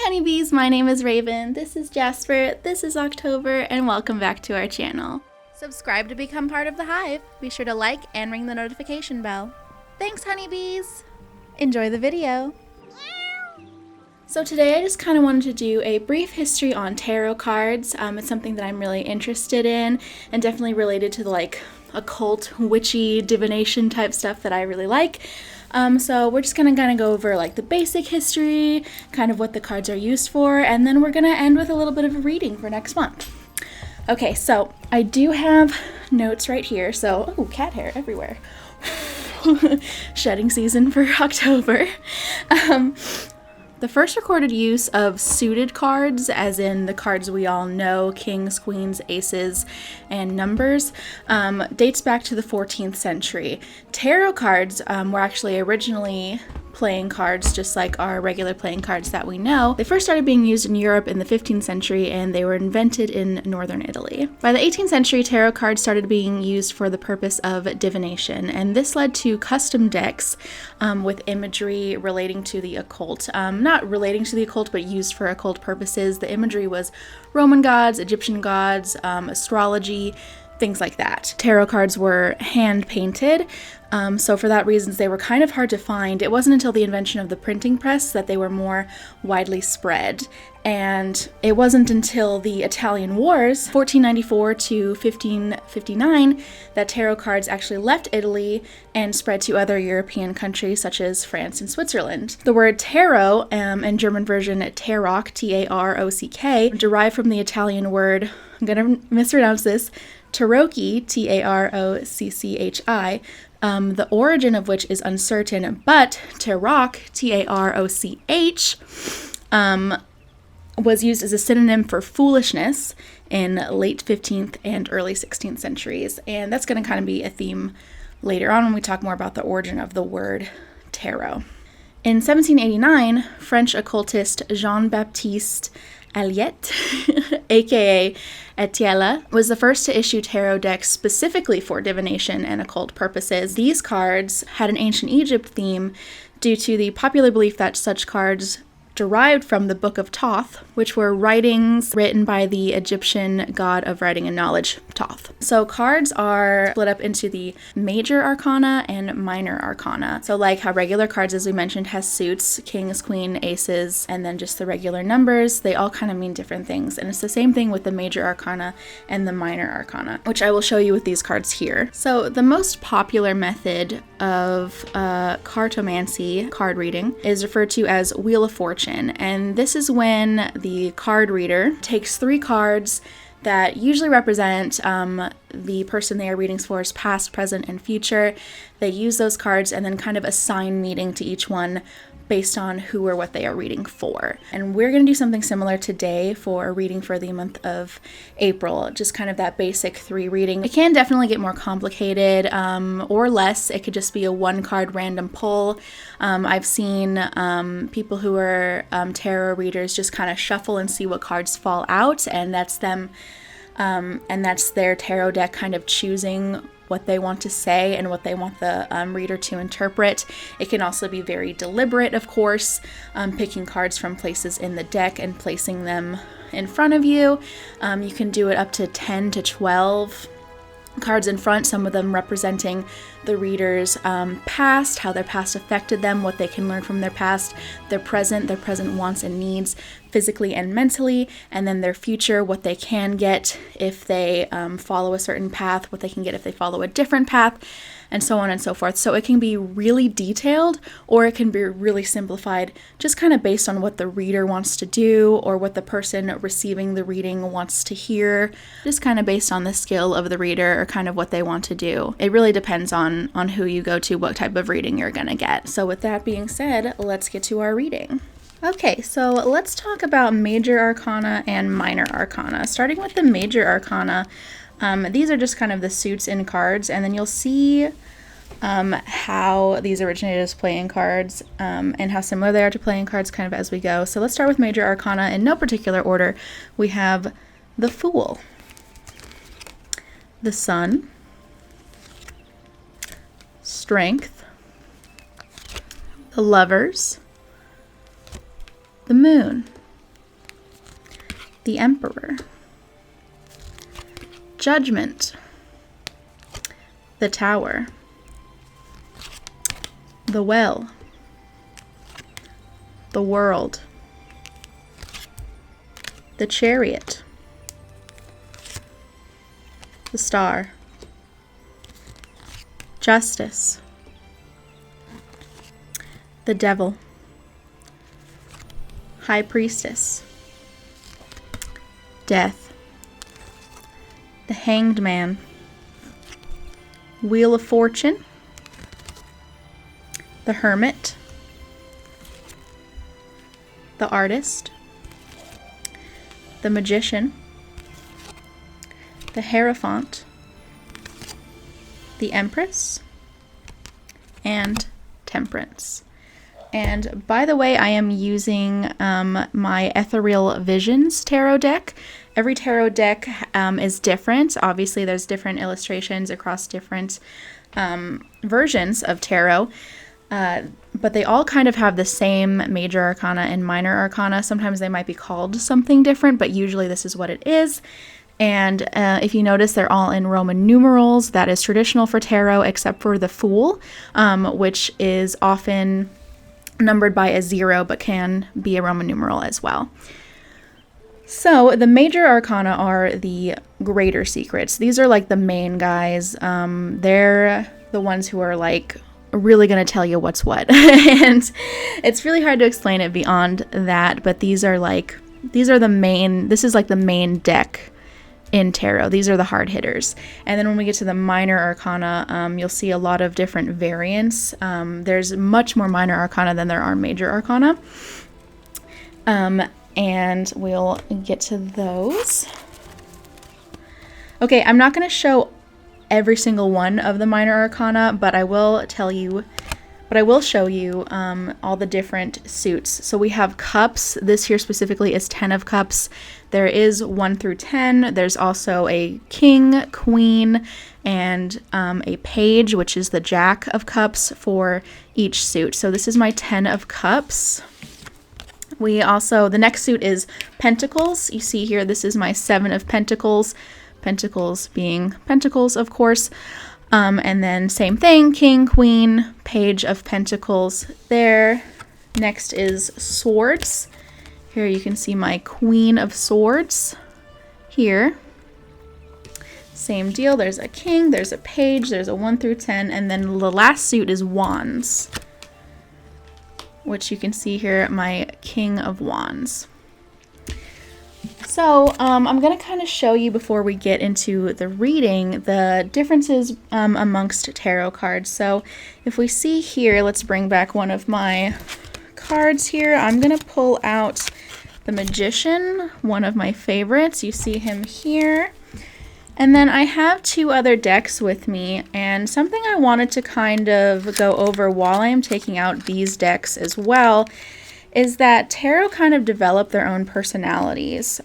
honeybees, my name is Raven, this is Jasper, this is October, and welcome back to our channel. Subscribe to become part of the hive. Be sure to like and ring the notification bell. Thanks, honeybees! Enjoy the video! So today I just kind of wanted to do a brief history on tarot cards. It's something that I'm really interested in and definitely related to the occult, witchy, divination type stuff that I really like. So we're just gonna kind of go over the basic history, kind of what the cards are used for, and then we're gonna end with a little bit of a reading for next month. Okay, so I do have notes right here. So, oh, cat hair everywhere. Shedding season for October. The first recorded use of suited cards, as in the cards we all know, kings, queens, aces, and numbers, dates back to the 14th century. Tarot cards were actually originally playing cards just like our regular playing cards that we know. They first started being used in Europe in the 15th century and they were invented in northern Italy. By the 18th century, tarot cards started being used for the purpose of divination, and this led to custom decks with imagery relating to the occult. Not relating to the occult, but used for occult purposes. The imagery was Roman gods, Egyptian gods, astrology, things like that. Tarot cards were hand painted, so for that reason they were kind of hard to find. It wasn't until the invention of the printing press that they were more widely spread, and it wasn't until the Italian Wars, 1494 to 1559, that tarot cards actually left Italy and spread to other European countries such as France and Switzerland. The word tarot, and German version tarock, T-A-R-O-C-K, derived from the Italian word, I'm gonna mispronounce this, tarocchi, T-A-R-O-C-C-H-I, the origin of which is uncertain, but tarock, T-A-R-O-C-H, was used as a synonym for foolishness in late 15th and early 16th centuries, and that's going to kind of be a theme later on when we talk more about the origin of the word tarot. In 1789, French occultist Jean-Baptiste Alliette, aka Etiella, was the first to issue tarot decks specifically for divination and occult purposes. These cards had an ancient Egypt theme due to the popular belief that such cards derived from the Book of Thoth, which were writings written by the Egyptian god of writing and knowledge, Thoth. So cards are split up into the major arcana and minor arcana. So like how regular cards, as we mentioned, has suits, kings, queen, aces, and then just the regular numbers, they all kind of mean different things. And it's the same thing with the major arcana and the minor arcana, which I will show you with these cards here. So the most popular method of cartomancy, card reading, is referred to as Wheel of Fortune. And this is when the card reader takes 3 cards that usually represent the person they are reading for's past, present, and future. They use those cards and then kind of assign meaning to each one based on who or what they are reading for. And we're going to do something similar today for a reading for the month of April, just kind of that basic 3 reading. It can definitely get more complicated or less. It could just be a 1-card random pull. I've seen people who are tarot readers just kind of shuffle and see what cards fall out, and that's them, and that's their tarot deck kind of choosing what they want to say and what they want the reader to interpret. It can also be very deliberate, of course, picking cards from places in the deck and placing them in front of you. You can do it up to 10 to 12 cards in front, some of them representing the reader's past, how their past affected them, what they can learn from their past, their present wants and needs, physically and mentally, and then their future, what they can get if they follow a certain path, what they can get if they follow a different path, and so on and so forth. So it can be really detailed, or it can be really simplified, just kind of based on what the reader wants to do or what the person receiving the reading wants to hear, just kind of based on the skill of the reader or kind of what they want to do. It really depends on who you go to, what type of reading you're gonna get. So with that being said, let's get to our reading. Okay, so let's talk about major arcana and minor arcana. Starting with the major arcana, these are just kind of the suits in cards, and then you'll see how these originated as playing cards and how similar they are to playing cards kind of as we go. So let's start with major arcana in no particular order. We have the Fool, the Sun, Strength, the Lovers, the Moon, the Emperor, Judgment, the Tower, the Well, the World, the Chariot, the Star, Justice, the Devil, High Priestess, Death, the Hanged Man, Wheel of Fortune, the Hermit, the Artist, the Magician, the Hierophant, the Empress, and Temperance. And by the way, I am using my Ethereal Visions tarot deck. Every tarot deck is different. Obviously, there's different illustrations across different versions of tarot. But they all kind of have the same major arcana and minor arcana. Sometimes they might be called something different, but usually this is what it is. And if you notice, they're all in Roman numerals. That is traditional for tarot, except for the Fool, which is often numbered by a 0, but can be a Roman numeral as well. So the major arcana are the greater secrets. These are like the main guys. They're the ones who are like really going to tell you what's what. And it's really hard to explain it beyond that, but these are the main, this is like the main deck in tarot. These are the hard hitters. And then when we get to the minor arcana, you'll see a lot of different variants. There's much more minor arcana than there are major arcana. And we'll get to those. Okay, I'm not going to show every single one of the minor arcana, but I will show you all the different suits. So we have cups. This here specifically is 10 of cups. There is 1 through 10. There's also a king, queen, and a page, which is the jack of cups for each suit. So this is my 10 of cups. The next suit is pentacles. You see here, this is my 7 of pentacles. Pentacles being pentacles, of course. And then same thing, king, queen, page of pentacles there. Next is swords. Here you can see my queen of swords here. Same deal, there's a king, there's a page, there's a 1 through 10, and then the last suit is wands, which you can see here, my king of wands. So I'm going to kind of show you before we get into the reading the differences amongst tarot cards. So if we see here, let's bring back one of my cards here. I'm going to pull out the Magician, one of my favorites. You see him here. And then I have 2 other decks with me, and something I wanted to kind of go over while I am taking out these decks as well is that tarot kind of develop their own personalities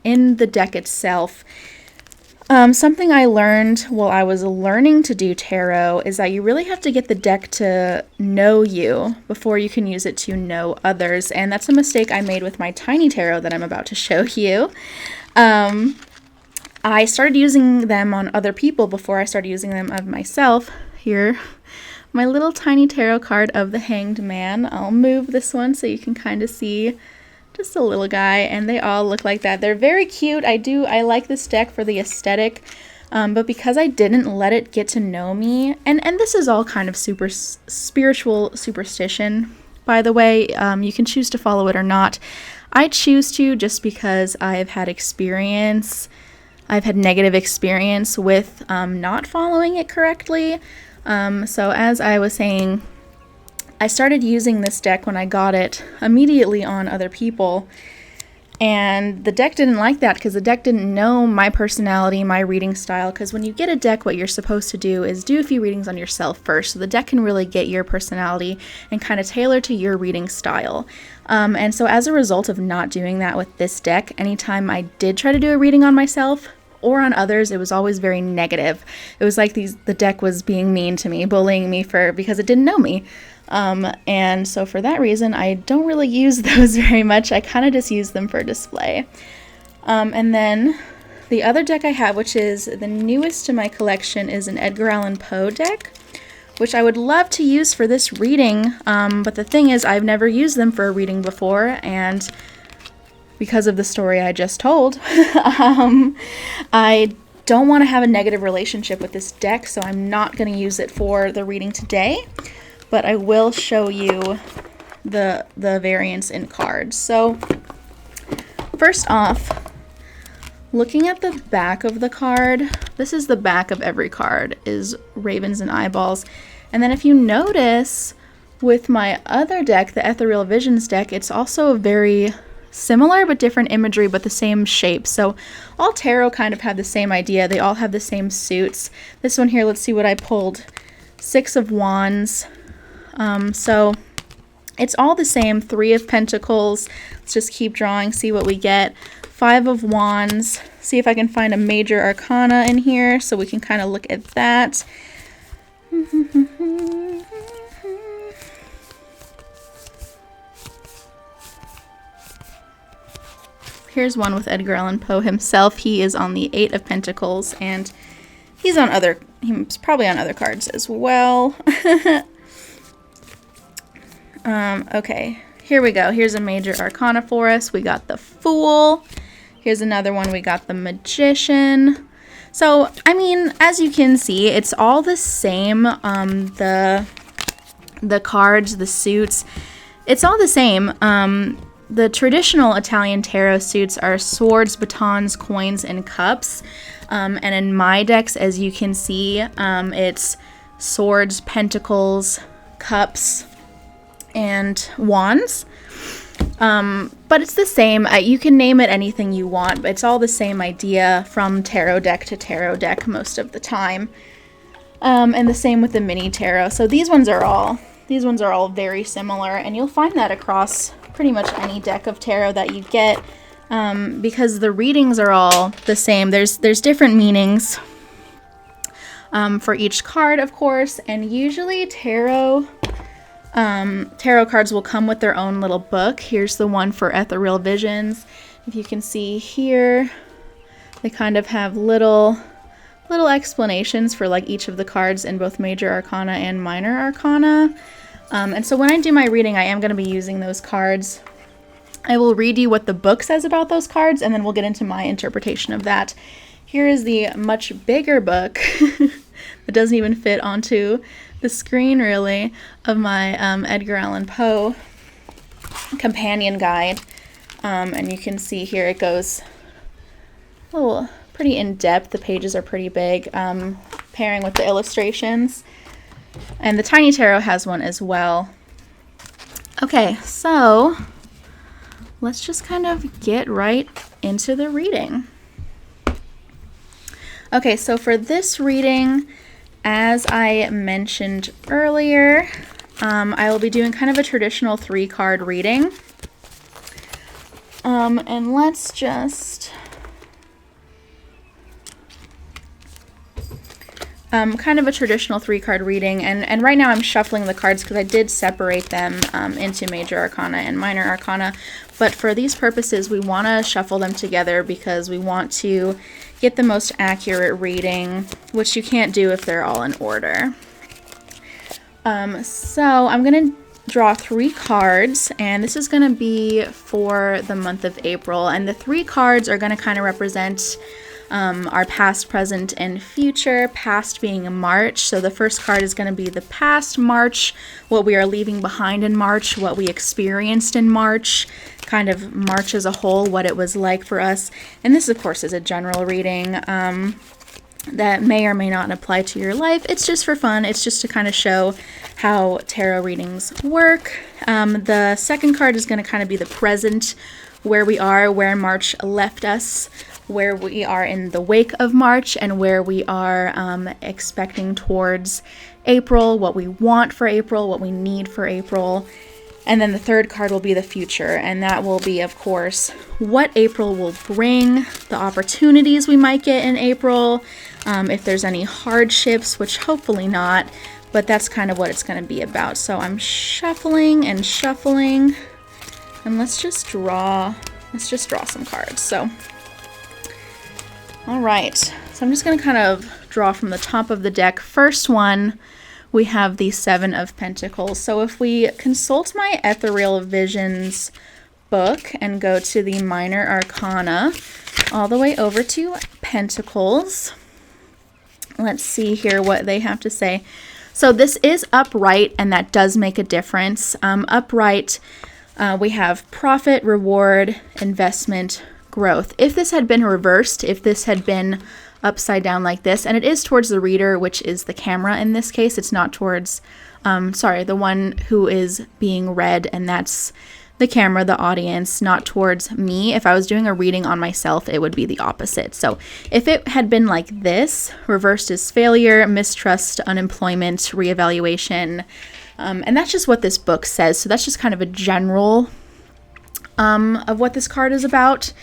in the deck itself. Something I learned while I was learning to do tarot is that you really have to get the deck to know you before you can use it to know others, and that's a mistake I made with my tiny tarot that I'm about to show you. I started using them on other people before I started using them of myself. Here, my little tiny tarot card of the Hanged Man. I'll move this one so you can kind of see just a little guy, and they all look like that. They're very cute. I like this deck for the aesthetic, but because I didn't let it get to know me, and this is all kind of super spiritual superstition, by the way. You can choose to follow it or not. I choose to just because I've had negative experience with not following it correctly. So as I was saying, I started using this deck when I got it immediately on other people, and the deck didn't like that because the deck didn't know my personality, my reading style, because when you get a deck, what you're supposed to do is do a few readings on yourself first, so the deck can really get your personality and kind of tailor to your reading style. And so as a result of not doing that with this deck, anytime I did try to do a reading on myself or on others, it was always very negative. It was like the deck was being mean to me, bullying me because it didn't know me. And so for that reason, I don't really use those very much. I kind of just use them for display. And then the other deck I have, which is the newest to my collection, is an Edgar Allan Poe deck, which I would love to use for this reading, but the thing is I've never used them for a reading before, and because of the story I just told, I don't want to have a negative relationship with this deck, so I'm not going to use it for the reading today, but I will show you the variants in cards. So first off, looking at the back of the card, this is the back of every card, is ravens and eyeballs. And then if you notice, with my other deck, the Ethereal Visions deck, it's also very similar but different imagery, but the same shape. So all tarot kind of have the same idea. They all have the same suits. This one here, let's see what I pulled. 6 of Wands. So it's all the same. 3 of Pentacles. Let's just keep drawing, see what we get. 5 of Wands. See if I can find a major arcana in here so we can kind of look at that. Here's one with Edgar Allan Poe himself. He is on the 8 of Pentacles, and he's probably on other cards as well. Okay, here we go. Here's a major arcana for us. We got the Fool. Here's another one. We got the Magician. So, I mean, as you can see, it's all the same. The cards, the suits, it's all the same. The traditional Italian tarot suits are swords, batons, coins, and cups. And in my decks, as you can see, it's swords, pentacles, cups, and wands. But it's the same. You can name it anything you want, but it's all the same idea from tarot deck to tarot deck most of the time. And the same with the mini tarot. So these ones are all very similar, and you'll find that across pretty much any deck of tarot that you get, because the readings are all the same. There's different meanings for each card, of course, and usually tarot cards will come with their own little book. Here's the one for Ethereal Visions. If you can see here, they kind of have little explanations for like each of the cards in both Major Arcana and Minor Arcana. And so when I do my reading, I am going to be using those cards. I will read you what the book says about those cards, and then we'll get into my interpretation of that. Here is the much bigger book that doesn't even fit onto the screen, really, of my Edgar Allan Poe companion guide. And you can see here it goes pretty in-depth. The pages are pretty big, pairing with the illustrations. And the Tiny Tarot has one as well. Okay, so let's just kind of get right into the reading. Okay, so for this reading, as I mentioned earlier, I will be doing kind of a traditional 3-card reading. And let's just kind of a traditional 3-card reading, and right now I'm shuffling the cards because I did separate them into Major Arcana and Minor Arcana, but for these purposes we want to shuffle them together because we want to get the most accurate reading, which you can't do if they're all in order. So I'm going to draw 3 cards, and this is going to be for the month of April, and the 3 cards are going to kind of represent our past, present, and future. Past being March, so the first card is going to be the past March, what we are leaving behind in March, what we experienced in March, kind of March as a whole, what it was like for us. And this, of course, is a general reading that may or may not apply to your life. It's just for fun. It's just to kind of show how tarot readings work. The second card is going to kind of be the present, where we are, where March left us, where we are in the wake of March, and where we are expecting towards April, what we want for April, what we need for April. And then the third card will be the future, and that will be, of course, what April will bring, the opportunities we might get in April, if there's any hardships, which hopefully not, but that's kind of what it's going to be about. So I'm shuffling and shuffling, and let's just draw some cards. So All right, so I'm just going to kind of draw from the top of the deck. First one, we have the Seven of Pentacles. So if we consult my Ethereal Visions book and go to the Minor Arcana all the way over to Pentacles, let's see here what they have to say. So this is upright, and that does make a difference. Upright, we have profit, reward, investment, growth. If this had been reversed, if this had been upside down like this, and it is towards the reader, which is the camera in this case, it's not towards, the one who is being read, and that's the camera, the audience, not towards me. If I was doing a reading on myself, it would be the opposite. So if it had been like this, reversed is failure, mistrust, unemployment, reevaluation, and that's just what this book says. So that's just kind of a general of what this card is about.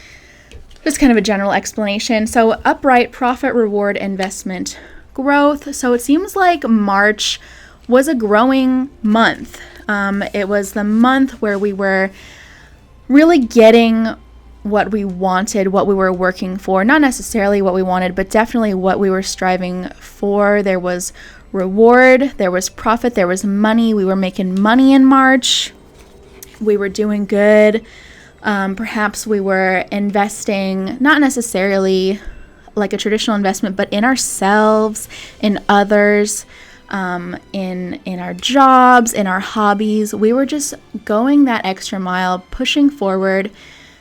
Just kind of a general explanation. So upright, profit, reward, investment, growth. So it seems like March was a growing month. It was the month where we were really getting what we wanted, what we were working for. Not necessarily what we wanted, but definitely what we were striving for. There was reward, there was profit, there was money. We were making money in March. We were doing good. Perhaps we were investing, not necessarily like a traditional investment, but in ourselves, in others, in our jobs, in our hobbies. We were just going that extra mile, pushing forward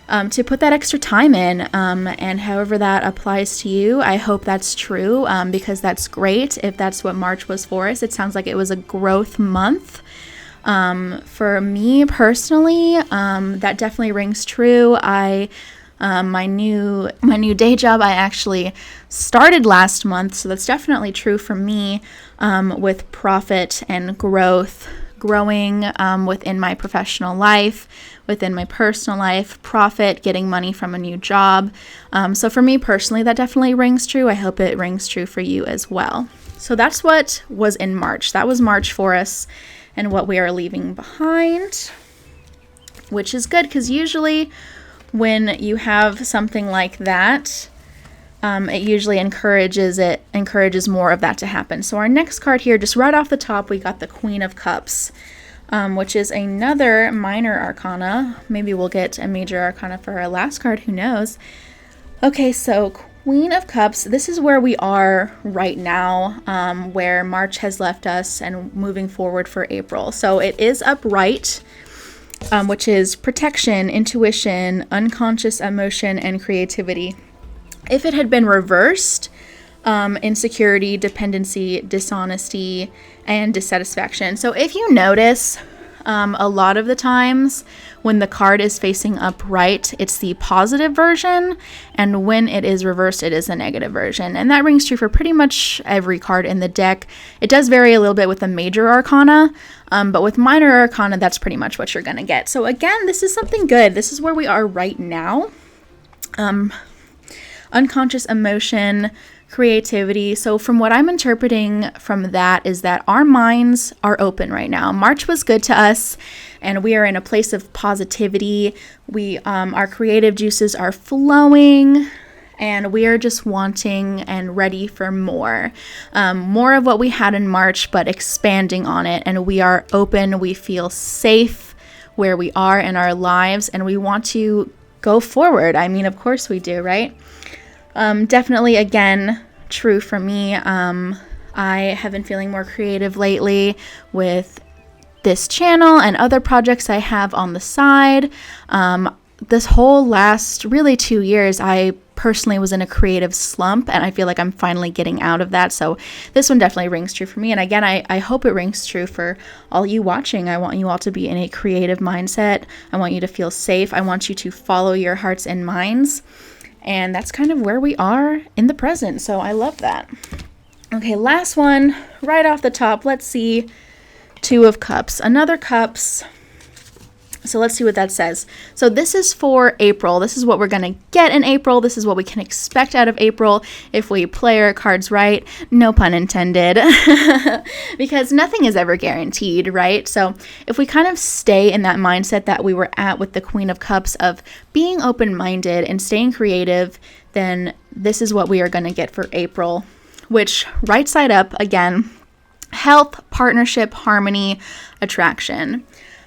to put that extra time in. And however that applies to you, I hope that's true, because that's great. If that's what March was for us, it sounds like it was a growth month. For me personally, that definitely rings true. My new day job, I actually started last month, so that's definitely true for me, with profit and growth, growing, within my professional life, within my personal life, profit, getting money from a new job. So for me personally, that definitely rings true. I hope it rings true for you as well. So that's what was in March. That was March for us, and what we are leaving behind, which is good, because usually when you have something like that, it usually encourages more of that to happen. So our next card here, just right off the top, we got the Queen of Cups, which is another minor arcana. Maybe we'll get a major arcana for our last card, who knows. Okay, so Queen of Cups, this is where we are right now, where March has left us and moving forward for April. So it is upright, which is protection, intuition, unconscious emotion, and creativity. If it had been reversed, insecurity, dependency, dishonesty, and dissatisfaction. So if you notice, a lot of the times when the card is facing upright, it's the positive version, and when it is reversed, it is the negative version. And that rings true for pretty much every card in the deck. It does vary a little bit with the major arcana, but with minor arcana, that's pretty much what you're going to get. So again, this is something good. This is where we are right now. Unconscious emotion, creativity. So from what I'm interpreting from that is that our minds are open right now. March was good to us, and we are in a place of positivity. Our creative juices are flowing, and we are just wanting and ready for more. More of what we had in March, but expanding on it. And we are open. We feel safe where we are in our lives, and we want to go forward. I mean, of course we do, right? Definitely, again, true for me. I have been feeling more creative lately with this channel and other projects I have on the side. This whole last really 2 years, I personally was in a creative slump, and I feel like I'm finally getting out of that. So this one definitely rings true for me. And again, I hope it rings true for all you watching. I want you all to be in a creative mindset. I want you to feel safe. I want you to follow your hearts and minds. And that's kind of where we are in the present. So I love that. Okay, last one, right off the top. Let's see. Two of Cups. Another Cups. So let's see what that says. So this is for April. This is what we're going to get in April. This is what we can expect out of April if we play our cards right. No pun intended. Because nothing is ever guaranteed, right? So if we kind of stay in that mindset that we were at with the Queen of Cups of being open-minded and staying creative, then this is what we are going to get for April, which right side up, again, health, partnership, harmony, attraction.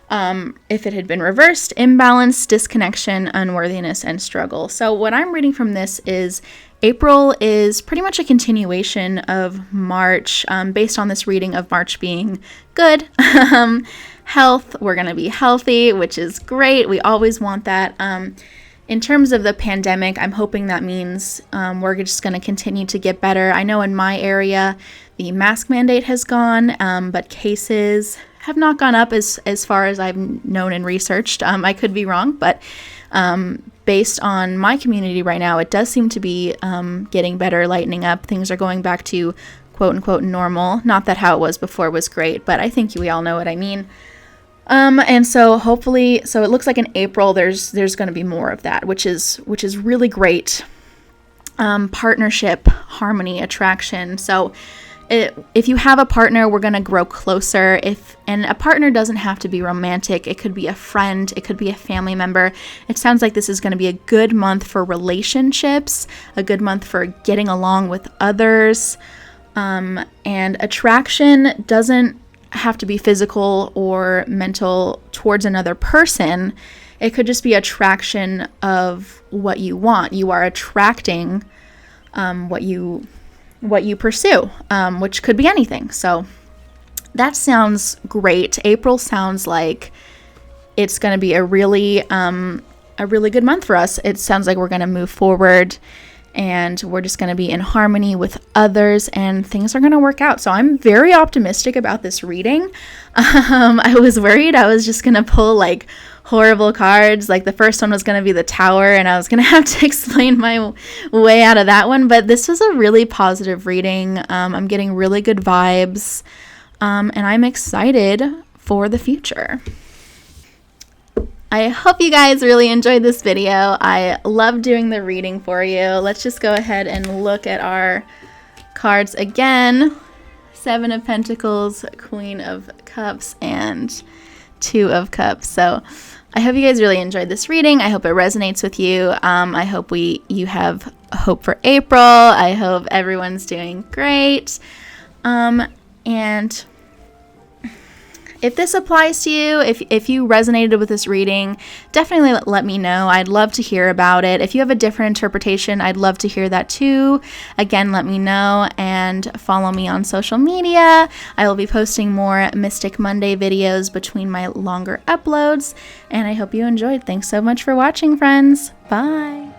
If it had been reversed, imbalance, disconnection, unworthiness, and struggle. So what I'm reading from this is April is pretty much a continuation of March, based on this reading of March being good. Health, we're going to be healthy, which is great. We always want that. In terms of the pandemic, I'm hoping that means we're just going to continue to get better. I know in my area, the mask mandate has gone, but cases have not gone up as far as I've known and researched. I could be wrong, but based on my community right now, it does seem to be getting better, lightening up. Things are going back to quote-unquote normal. Not that how it was before was great, but I think we all know what I mean. And so hopefully, so it looks like in April there's going to be more of that, which is really great. Partnership, harmony, attraction. So if you have a partner, we're going to grow closer. And a partner doesn't have to be romantic. It could be a friend. It could be a family member. It sounds like this is going to be a good month for relationships, a good month for getting along with others. And attraction doesn't have to be physical or mental towards another person. It could just be attraction of what you want. You are attracting what you pursue, which could be anything. So that sounds great. April sounds like it's going to be a really good month for us. It sounds like we're going to move forward and we're just going to be in harmony with others and things are going to work out. So I'm very optimistic about this reading. I was worried I was just going to pull like horrible cards. Like the first one was going to be the Tower and I was going to have to explain my way out of that one. But this was a really positive reading. I'm getting really good vibes. And I'm excited for the future. I hope you guys really enjoyed this video. I love doing the reading for you. Let's just go ahead and look at our cards again. 7 of Pentacles, Queen of Cups, and 2 of Cups. So I hope you guys really enjoyed this reading. I hope it resonates with you. I hope you have hope for April. I hope everyone's doing great. And if this applies to you, if you resonated with this reading, definitely let me know. I'd love to hear about it. If you have a different interpretation, I'd love to hear that too. Again, let me know and follow me on social media. I will be posting more Mystic Monday videos between my longer uploads, and I hope you enjoyed. Thanks so much for watching, friends. Bye.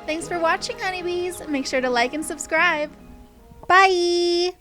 Thanks for watching, honeybees. Make sure to like and subscribe. Bye.